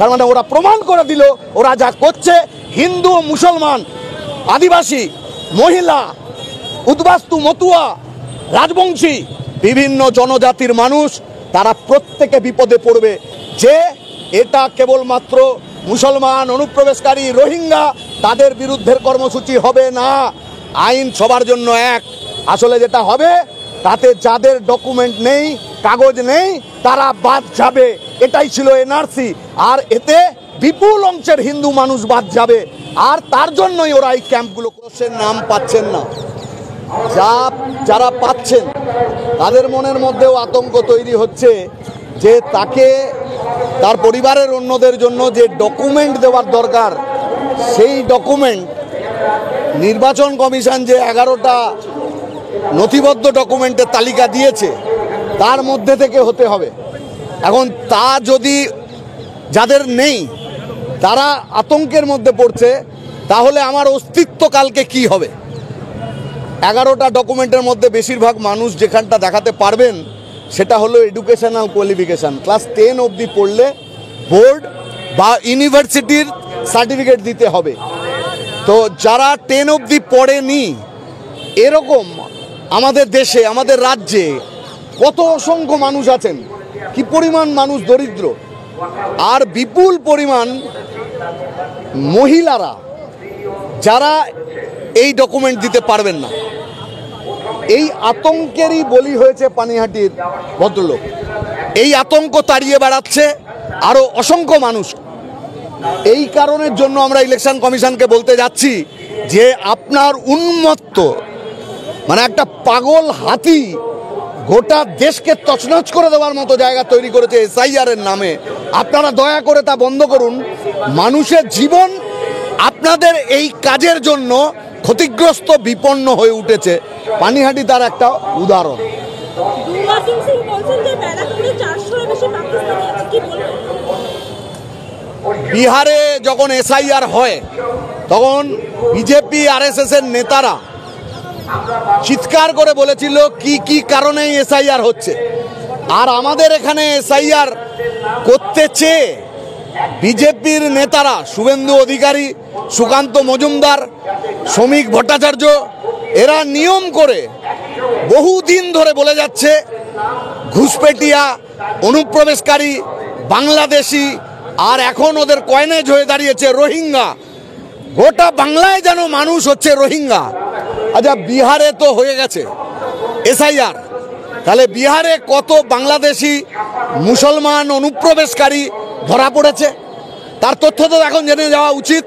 তার মানে ওরা প্রমাণ করে দিল ওরা যা করছে, হিন্দু, মুসলমান, আদিবাসী, মহিলা, উদ্বাস্তু, মতুয়া, রাজবংশী, বিভিন্ন জনজাতির মানুষ, তারা প্রত্যেকে বিপদে পড়বে। যে এটা কেবলমাত্র মুসলমান, অনুপ্রবেশকারী, রোহিঙ্গা তাদের বিরুদ্ধে কর্মসূচি হবে না, আইন সবার জন্য এক। আসলে যেটা হবে, তাতে যাদের ডকুমেন্ট নেই, কাগজ নেই, তারা বাদ যাবে। এটাই ছিল এনআরসি। আর এতে বিপুল অংশের হিন্দু মানুষ বাদ যাবে। আর তার জন্যই ওরা এই ক্যাম্পগুলো কোর্সের নাম পাচ্ছেন না। যারা পাচ্ছেন তাদের মনের মধ্যেও আতঙ্ক তৈরি হচ্ছে যে তাকে তার পরিবারের অন্যদের জন্য যে ডকুমেন্ট দেওয়ার দরকার, সেই ডকুমেন্ট নির্বাচন কমিশন যে 11টা নথিবদ্ধ ডকুমেন্টের তালিকা দিয়েছে তার মধ্যে থেকে হতে হবে। এখন তা যদি যাদের নেই তারা আতঙ্কের মধ্যে পড়ছে, তাহলে আমার অস্তিত্ব কালকে কি হবে? 11টা ডকুমেন্টের মধ্যে বেশিরভাগ মানুষ যেখানটা দেখাতে পারবেন সেটা হলো এডুকেশনাল কোয়ালিফিকেশান। ক্লাস 10 অবধি পড়লে বোর্ড বা ইউনিভার্সিটির সার্টিফিকেট দিতে হবে। তো যারা 10 অবধি পড়েনি, এরকম আমাদের দেশে, আমাদের রাজ্যে কত অসংখ্য মানুষ আছেন, কি পরিমাণ মানুষ দরিদ্র, আর বিপুল পরিমাণ মহিলারা যারা এই ডকুমেন্ট দিতে পারবেন না। এই আতঙ্কেরই বলি হয়েছে পানিহাটির ভদ্রলোক। এই আতঙ্ক তাড়িয়ে বেড়াচ্ছে আরও অসংখ্য মানুষ। এই কারণের জন্য আমরা ইলেকশন কমিশনকে বলতে যাচ্ছি যে আপনার উন্মত্ত, মানে একটা পাগল হাতি গোটা দেশকে তছনছ করে দেওয়ার মতো জায়গা তৈরি করেছে এসআইআর এর নামে। আপনারা দয়া করে তা বন্ধ করুন। মানুষের জীবন আপনাদের এই কাজের জন্য ক্ষতিগ্রস্ত, বিপন্ন হয়ে উঠেছে। পানিহাটি তার একটা উদাহরণ। বিহারে যখন এসআইআর হয় তখন বিজেপি আরএসএস এর নেতারা চিৎকার করে বলেছিল কি কি কারণে এসআইআর হচ্ছে। আর আমাদের এখানে এসআইআর করতে চেয়ে বিজেপির নেতারা শুভেন্দু অধিকারী, সুকান্ত মজুমদার, শ্রমিক ভট্টাচার্য, এরা নিয়ম করে বহুদিন ধরে বলে যাচ্ছে ঘুষপেটিয়া, অনুপ্রবেশকারী, বাংলাদেশি, আর এখন ওদের কয়নেজ হয়ে দাঁড়িয়েছে রোহিঙ্গা। গোটা বাংলায় যেন মানুষ হচ্ছে রোহিঙ্গা। আচ্ছা, বিহারে তো হয়ে গেছে এসআইআর, তাহলে বিহারে কত বাংলাদেশি, মুসলমান, অনুপ্রবেশকারী ধরা পড়েছে তার তথ্য তো এখন জেনে যাওয়া উচিত।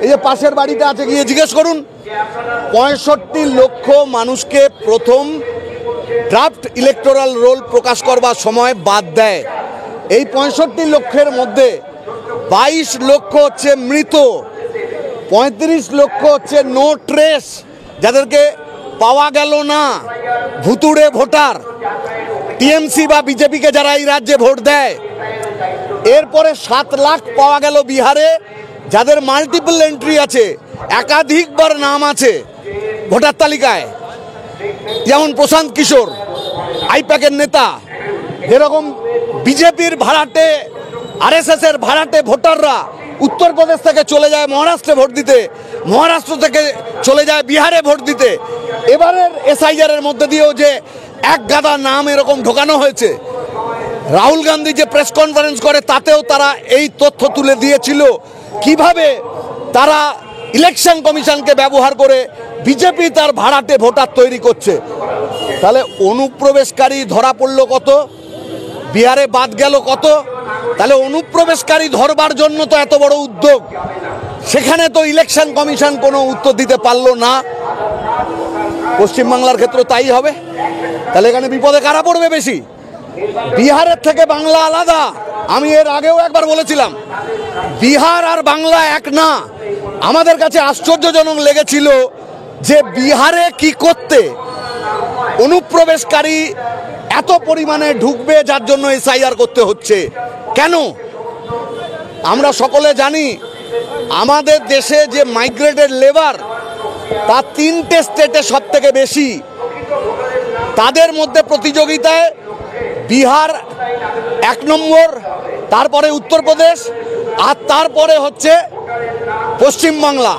এই যে পাশের বাড়িটা আছে, গিয়ে জিজ্ঞেস করুন। 65 লক্ষ মানুষকে প্রথম ড্রাফট ইলেকটোরাল রোল প্রকাশ করবার সময় বাদ দেয়। এই 65 লক্ষের মধ্যে 22 লক্ষ হচ্ছে মৃত, 35 লক্ষ হচ্ছে নো ট্রেস, যাদেরকে পাওয়া গেল না, ভুতুড়ে ভোটার, টিএমসি বা বিজেপিকে যারা এই রাজ্যে ভোট দেয়। এরপরে 7 লাখ পাওয়া গেল বিহারে, যাদের মাল্টিপল এন্ট্রি আছে, একাধিকবার নাম আছে ভোটার তালিকায়, যেমন প্রশান্ত কিশোর, আইপ্যাকের নেতা। যেরকম বিজেপির ভাড়াটে, আরএসএস এর ভাড়াটে ভোটাররা উত্তরপ্রদেশ থেকে চলে যায় মহারাষ্ট্রে ভোট দিতে, মহারাষ্ট্র থেকে চলে যায় বিহারে ভোট দিতে। এবারের এসআইআর এর মধ্যে দিয়েও যে এক গাদা নাম এরকম ঢোকানো হয়েছে, রাহুল গান্ধী যে প্রেস কনফারেন্স করে তাতেও তারা এই তথ্য তুলে দিয়েছিল কিভাবে তারা ইলেকশন কমিশনকে ব্যবহার করে বিজেপি তার ভাড়াটে ভোটার তৈরি করছে। তাহলে অনুপ্রবেশকারী ধরা পড়লো কত, বিহারে বাদ গেল কত? তাহলে অনুপ্রবেশকারী ধরবার জন্য তো এত বড় উদ্যোগ, সেখানে তো ইলেকশন কমিশন কোনো উত্তর দিতে পারলো না। পশ্চিমবাংলার ক্ষেত্রে তাই হবে। তাহলে এখানে বিপদে কারা পড়বে বেশি? বিহারের থেকে বাংলা আলাদা। আমি এর আগেও একবার বলেছিলাম, বিহার আর বাংলা এক না। আমাদের কাছে আশ্চর্যজনক লেগেছিল যে বিহারে কি করতে অনুপ্রবেশকারী এত পরিমাণে ঢুকবে, যার জন্য এসআইআর করতে হচ্ছে কেন? আমরা সকলে জানি আমাদের দেশে যে মাইগ্রেটেড লেবার তা 3টে স্টেটে সব থেকে বেশি। তাদের মধ্যে প্রতিযোগিতায় বিহার 1 নম্বর, তারপরে উত্তরপ্রদেশ, আর তারপরে হচ্ছে পশ্চিমবাংলা।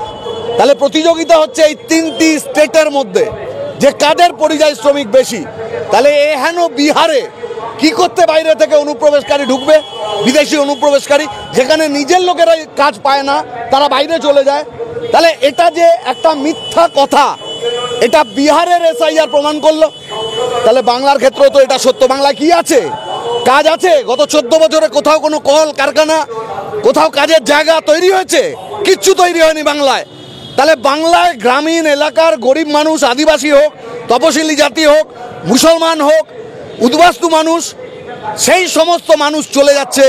তাহলে প্রতিযোগিতা হচ্ছে এই তিনটি স্টেটের মধ্যে যে কাদের পরিযায়ী শ্রমিক বেশি। তাহলে এহেন বিহারে কি করতে বাইরে থেকে অনুপ্রবেশকারী ঢুকবে, বিদেশি অনুপ্রবেশকারী, যেখানে নিজের লোকেরাই কাজ পায় না, তারা বাইরে চলে যায়। তাহলে এটা যে একটা মিথ্যা কথা, এটা বিহারের এসআইআর প্রমাণ করলো। তাহলে বাংলার ক্ষেত্রেও তো এটা সত্য। বাংলায় কি আছে? কাজ আছে? গত 14 বছরে কোথাও কোনো কল কারখানা, কোথাও কাজের জায়গা তৈরি হয়েছে? কিচ্ছু তৈরি হয়নি বাংলায়। তাহলে বাংলায় গ্রামীণ এলাকার গরিব মানুষ, আদিবাসী হোক, তপশিলি জাতি হোক, মুসলমান হোক, উদ্বাস্তু মানুষ, সেই সমস্ত মানুষ চলে যাচ্ছে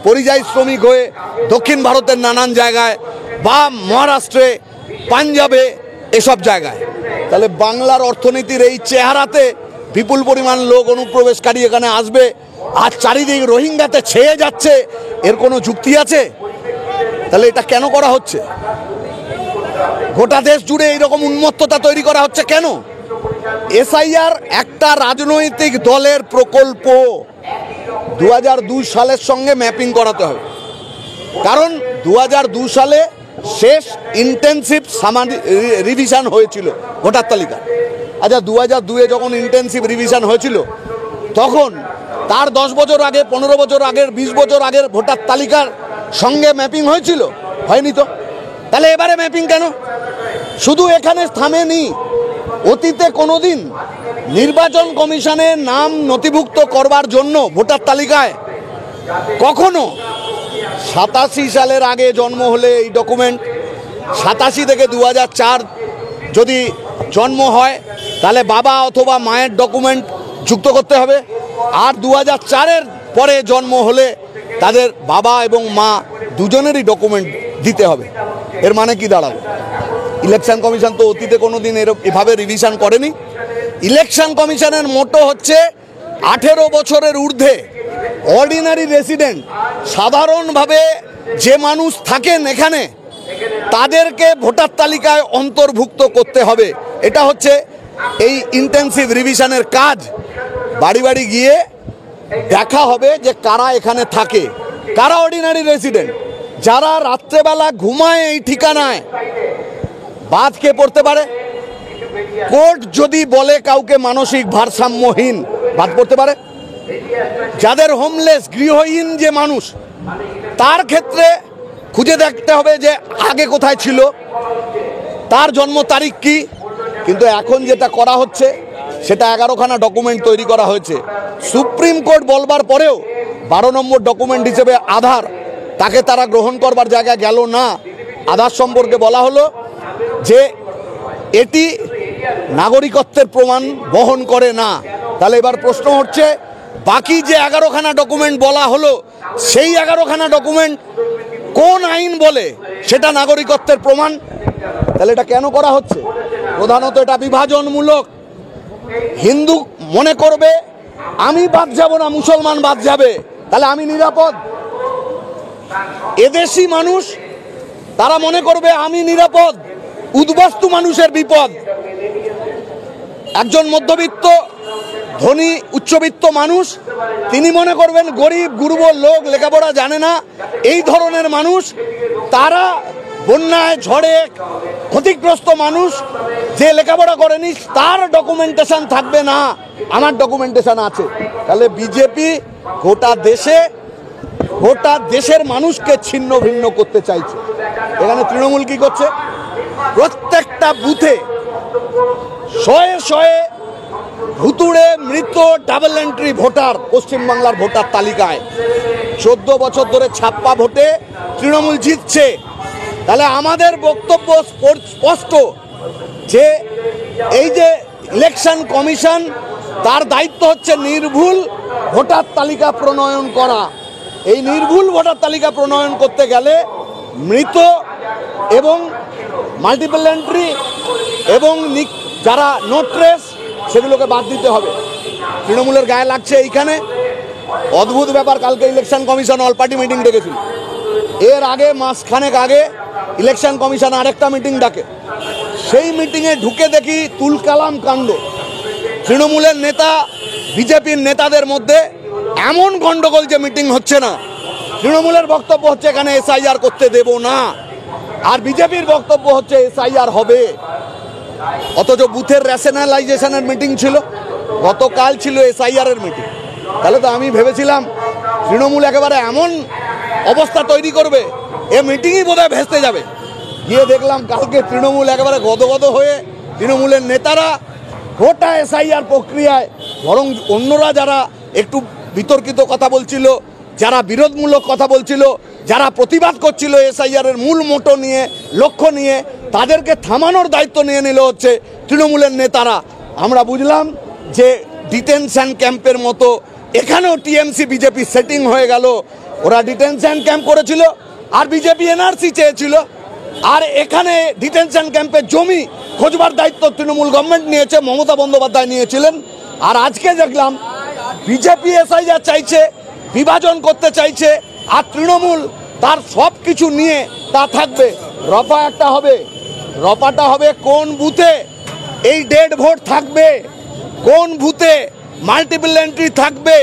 পরিযায়ী শ্রমিক হয়ে দক্ষিণ ভারতের নানান জায়গায় বা মহারাষ্ট্রে, পাঞ্জাবে, এসব জায়গায়। তাহলে বাংলার অর্থনীতির এই চেহারাতে বিপুল পরিমাণ লোক অনুপ্রবেশকারী এখানে আসবে আর চারিদিক রোহিঙ্গাতে ছেয়ে যাচ্ছে, এর কোনো যুক্তি আছে? তাহলে এটা কেন করা হচ্ছে? গোটা দেশ জুড়ে এইরকম উন্মত্ততা তৈরি করা হচ্ছে কেন? এসআইআর একটা রাজনৈতিক দলের প্রকল্প। 2002 সালের সঙ্গে ম্যাপিং করাতে হবে, কারণ 2002 সালে শেষ ইন্টেনসিভ রিভিশন হয়েছিল ভোটার তালিকা। আচ্ছা, 2002-এ যখন ইন্টেনসিভ রিভিশন হয়েছিল, তখন তার 10 বছর আগে, 15 বছর আগের, 20 বছর আগের ভোটার তালিকার সঙ্গে ম্যাপিং হয়েছিল? হয়নি তো। তাহলে এবারে ম্যাপিং কেন? শুধু এখানে থামেনি। অতীতে কোনোদিন নির্বাচন কমিশনের নাম নথিভুক্ত করবার জন্য ভোটার তালিকায় কখনো 87 সালের আগে জন্ম হলে এই ডকুমেন্ট, 87 থেকে 2004 যদি জন্ম হয় তাহলে বাবা অথবা মায়ের ডকুমেন্ট যুক্ত করতে হবে। আর 2004-এর পরে জন্ম হলে তাদের বাবা এবং মা দুজনেরই ডকুমেন্ট দিতে হবে। এর মানে কি দাঁড়াবে? ইলেকশন কমিশন তো অতীতে কোনোদিন এভাবে রিভিশন করেনি। ইলেকশন কমিশনের মোটো হচ্ছে 18 বছরের ঊর্ধ্বে অর্ডিনারি রেসিডেন্ট, সাধারণভাবে যে মানুষ থাকেন এখানে, তাদেরকে ভোটার তালিকায় অন্তর্ভুক্ত করতে হবে। এটা হচ্ছে এই ইন্টেনসিভ রিভিশনের কাজ। বাড়ি বাড়ি গিয়ে দেখা হবে যে কারা এখানে থাকে, কারা অর্ডিনারি রেসিডেন্ট। যারা রাত্রেবেলা ঘুমায় এই ঠিকানায়, বাদ কে পড়তে পারে? কোর্ট যদি বলে কাউকে মানসিক ভারসাম্যহীন, বাদ পড়তে পারে। যাদের হোমলেস, গৃহহীন যে মানুষ, তার ক্ষেত্রে খুঁজে দেখতে হবে যে আগে কোথায় ছিল, তার জন্ম তারিখ কি। কিন্তু এখন যেটা করা হচ্ছে সেটা 11খানা ডকুমেন্ট তৈরি করা হয়েছে। সুপ্রিম কোর্ট বলবার পরেও 12 নম্বর ডকুমেন্ট হিসেবে আধার, তাকে তারা গ্রহণ করবার জায়গায় গেল না। আধার সম্পর্কে বলা হলো যে এটি নাগরিকত্বের প্রমাণ বহন করে না। তাহলে এবার প্রশ্ন হচ্ছে, বাকি যে 11খানা ডকুমেন্ট বলা হলো, সেই 11খানা ডকুমেন্ট কোন আইন বলে সেটা নাগরিকত্বের প্রমাণ? তাহলে এটা কেন করা হচ্ছে? প্রধানত এটা বিভাজনমূলক। হিন্দু মনে করবে আমি বাদ যাব না, মুসলমান বাদ যাবে, তাহলে আমি নিরাপদ। এদেশি মানুষ তারা মনে করবে আমি নিরাপদ, উদ্বাস্তু মানুষের বিপদ। একজন মধ্যবিত্ত, ধনী, উচ্চবিত্ত মানুষ, তিনি মনে করবেন গরিব গুরুবর লোক, লেখাপড়া জানে না, এই ধরনের মানুষ, তারা বন্যায় ঝড়ে ক্ষতিগ্রস্ত মানুষ, যে লেখাপড়া করেনি, তার ডকুমেন্টেশন থাকবে না, আমার ডকুমেন্টেশন আছে। তাহলে বিজেপি গোটা দেশের মানুষকে ছিন্ন ভিন্ন করতে চাইছে। এখানে তৃণমূল কি করছে? প্রত্যেকটা বুথে শয়ে শয়ে ভুতুড়ে মৃত ডাবল এন্ট্রি ভোটার পশ্চিমবাংলার ভোটার তালিকায়। 14 বছর ধরে ছাপ্পা ভোটে তৃণমূল জিতছে। তাহলে আমাদের বক্তব্য স্পষ্ট যে এই যে ইলেকশন কমিশন, তার দায়িত্ব হচ্ছে নির্ভুল ভোটার তালিকা প্রণয়ন করা। এই নির্ভুল ভোটার তালিকা প্রণয়ন করতে গেলে মৃত এবং মাল্টিপল এন্ট্রি এবং যারা নো ট্রেস, সেগুলোকে বাদ দিতে হবে। তৃণমূলের গায়ে লাগছে এইখানে। অদ্ভুত ব্যাপার, কালকে election commission all party meeting ডেকেছিল। এর আগে মাসখানেক আগে ইলেকশন কমিশন আরেকটা মিটিং ডাকে। সেই মিটিংয়ে ঢুকে দেখি তুলকালাম কাণ্ড। তৃণমূলের নেতা, বিজেপির নেতাদের মধ্যে এমন গন্ডগোল যে মিটিং হচ্ছে না। তৃণমূলের বক্তব্য হচ্ছে এখানে এসআইআর করতে দেব না, আর বিজেপির বক্তব্য হচ্ছে এসআইআর হবে। অথচ বুথের রেশনালাইজেশনের মিটিং ছিল, গতকাল ছিল এসআইআর এর মিটিং। তাহলে তো আমি ভেবেছিলাম তৃণমূল একেবারে এমন অবস্থা তৈরি করবে, এ মিটিংই বোধহয় ভেস্তে যাবে। গিয়ে দেখলাম কালকে তৃণমূল একেবারে গদগদ হয়ে, তৃণমূলের নেতারা গোটা এসআইআর প্রক্রিয়ায়, বরং অন্যরা যারা একটু বিতর্কিত কথা বলছিল, যারা বিরোধমূলক কথা বলছিল, যারা প্রতিবাদ করছিল এসআইআর এর মূল মোটো নিয়ে, লক্ষ্য নিয়ে, তাদেরকে থামানোর দায়িত্ব নিয়ে নিল হচ্ছে তৃণমূলের নেতারা। আমরা বুঝলাম যে ডিটেনশন ক্যাম্পের মতো এখানেও টিএমসি বিজেপি সেটিং হয়ে গেল। ওরা ডিটেনশন ক্যাম্প করেছিল আর বিজেপি এনআরসি চেয়েছিল, আর এখানে ডিটেনশন ক্যাম্পের জমি খোঁজবার দায়িত্ব তৃণমূল গভর্নমেন্ট নিয়েছে, মমতা বন্দ্যোপাধ্যায় নিয়েছিলেন। আর আজকে দেখলাম বিজেপি এসআইআর চাইছে, বিভাজন করতে চাইছে, আর তৃণমূল তার সব কিছু নিয়ে তা থাকবে। রফা একটা হবে, রফাটা হবে কোন বুথে এই ডেড ভোট থাকবে, কোন বুথে মাল্টিপল এন্ট্রি থাকবে,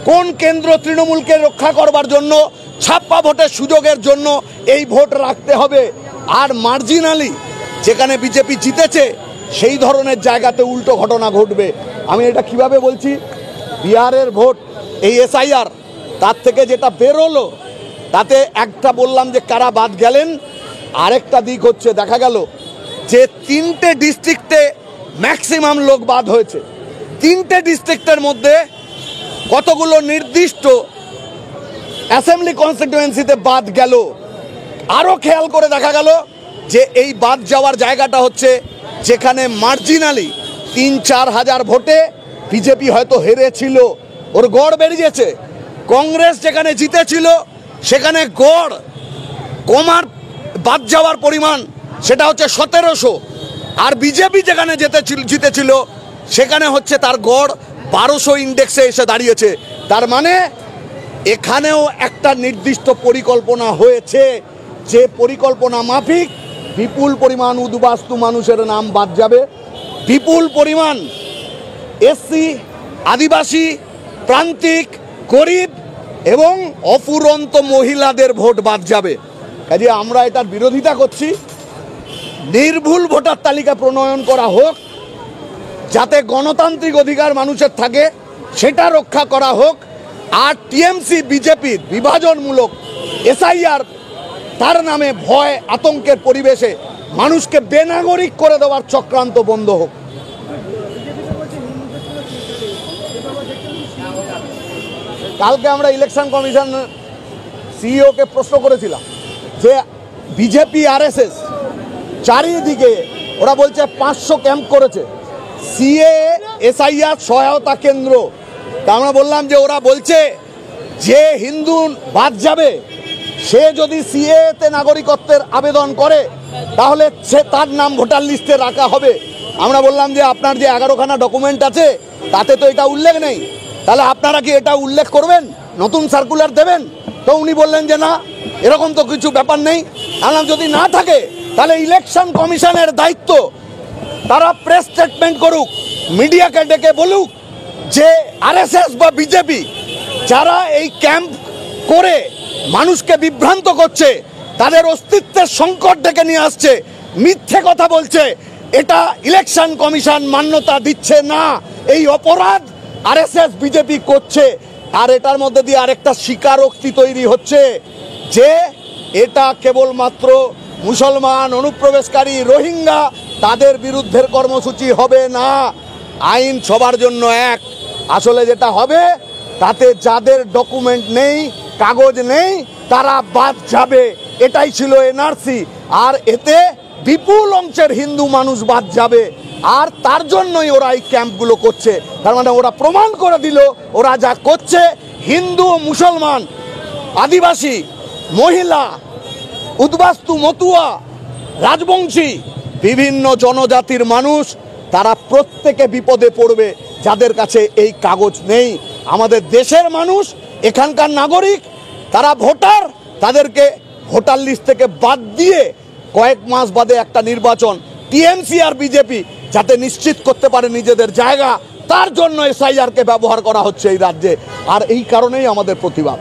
কোন কেন্দ্র তৃণমূলকে রক্ষা করবার জন্য ছাপ্পা ভোটের সুযোগের জন্য এই ভোট রাখতে হবে। আর মার্জিনালি যেখানে বিজেপি জিতেছে সেই ধরনের জায়গাতে উল্টো ঘটনা ঘটবে। আমি এটা কিভাবে বলছি, বিহারের ভোট এই এসআইআর তার থেকে যেটা বেরোলো তাতে একটা বললাম যে কারা বাদ গেলেন, আরেকটা দিক হচ্ছে দেখা গেল যে 3টে ডিস্ট্রিক্টে ম্যাক্সিমাম লোক বাদ হয়েছে। 3টে ডিস্ট্রিক্টের মধ্যে কতগুলো নির্দিষ্ট অ্যাসেম্বলি কনস্টিটিউয়েন্সিতে বাদ গেল। আরও খেয়াল করে দেখা গেল যে এই বাদ যাওয়ার জায়গাটা হচ্ছে যেখানে মার্জিনালি 3-4 হাজার ভোটে বিজেপি হয়তো হেরেছিল, ওর গড় বেরিয়েছে। কংগ্রেস যেখানে জিতেছিল সেখানে গড় কমার বাদ যাওয়ার পরিমাণ সেটা হচ্ছে 1700, আর বিজেপি যেখানে জিতেছিল সেখানে হচ্ছে তার গড় 1200 ইন্ডেক্সে এসে দাঁড়িয়েছে। তার মানে এখানেও একটা নির্দিষ্ট পরিকল্পনা হয়েছে, যে পরিকল্পনা মাফিক বিপুল পরিমাণ উদ্বাস্তু মানুষের নাম বাদ যাবে, বিপুল পরিমাণ এসসি, আদিবাসী, প্রান্তিক, গরিব এবং অফুরন্ত মহিলাদের ভোট বাদ যাবে। কাজে আমরা এটার বিরোধিতা করছি। নির্ভুল ভোটার তালিকা প্রণয়ন করা হোক, যাতে গণতান্ত্রিক অধিকার মানুষের থাকে সেটা রক্ষা করা হোক। আর টিএমসি বিজেপির বিভাজনমূলক এসআইআর তার নামে ভয় আতঙ্কের পরিবেশে মানুষকে বেনাগরিক করে দেওয়ার চক্রান্ত বন্ধ হোক। কালকে আমরা ইলেকশন কমিশন সিইওকে প্রশ্ন করেছিলাম যে বিজেপি আরএসএস চারিদিকে ওরা বলছে 500 ক্যাম্প করেছে, সিএ এসআইআর সহায়তা কেন্দ্র। তা আমরা বললাম যে ওরা বলছে যে হিন্দু বাদ যাবে সে যদি সিএতে নাগরিকত্বের আবেদন করে তাহলে সে তার নাম ভোটার লিস্টে রাখা হবে। আমরা বললাম যে আপনার যে 11খানা ডকুমেন্ট আছে তাতে তো এটা উল্লেখ নেই, তাহলে আপনারা কি এটা উল্লেখ করবেন, নতুন সার্কুলার দেবেন? তো উনি বললেন যে না, এরকম তো কিছু ব্যাপার নেই। বললাম যদি না থাকে তাহলে ইলেকশন কমিশনের দায়িত্ব, তারা প্রেস স্টেটমেন্ট করুক, মিডিয়াকে ডেকে বলুক যে আরএসএস বা বিজেপি যারা এই ক্যাম্প করে মানুষকে বিভ্রান্ত করছে, তাদের অস্তিত্বের সংকট ডেকে নিয়ে আসছে, মিথ্যে কথা বলছে, এটা ইলেকশন কমিশন মান্যতা দিচ্ছে না। এই অপরাধ আরএসএস বিজেপি করছে। আর এটার মধ্যে দিয়ে আরেকটা স্বীকারোক্তি তৈরি হচ্ছে যে এটা কেবলমাত্র মুসলমান অনুপ্রবেশকারী রোহিঙ্গা তাদের বিরুদ্ধের কর্মসূচি হবে না, আইন সবার জন্য এক। আসলে যেটা হবে তাতে যাদের ডকুমেন্ট নেই, কাগজ নেই, তারা বাদ যাবে, এটাই ছিল এনআরসি। আর এতে বিপুল অংশের হিন্দু মানুষ বাদ যাবে, আর তার জন্যই ওরা এই ক্যাম্পগুলো করছে। তার মানে ওরা প্রমাণ করে দিল ওরা যা করছে হিন্দু, মুসলমান, আদিবাসী, মহিলা, উদ্বাস্তু, মতুয়া, রাজবংশী, বিভিন্ন জনজাতির মানুষ তারা প্রত্যেকে বিপদে পড়বে যাদের কাছে এই কাগজ নেই। আমাদের দেশের মানুষ, এখানকার নাগরিক, তারা ভোটার, তাদেরকে ভোটার লিস্ট থেকে বাদ দিয়ে কয়েক মাস বাদে একটা নির্বাচন টিএমসি আর বিজেপি যাতে নিশ্চিত করতে পারে নিজেদের জায়গা, তার জন্য এসআইআরকে ব্যবহার করা হচ্ছে এই রাজ্যে। আর এই কারণেই আমাদের প্রতিবাদ।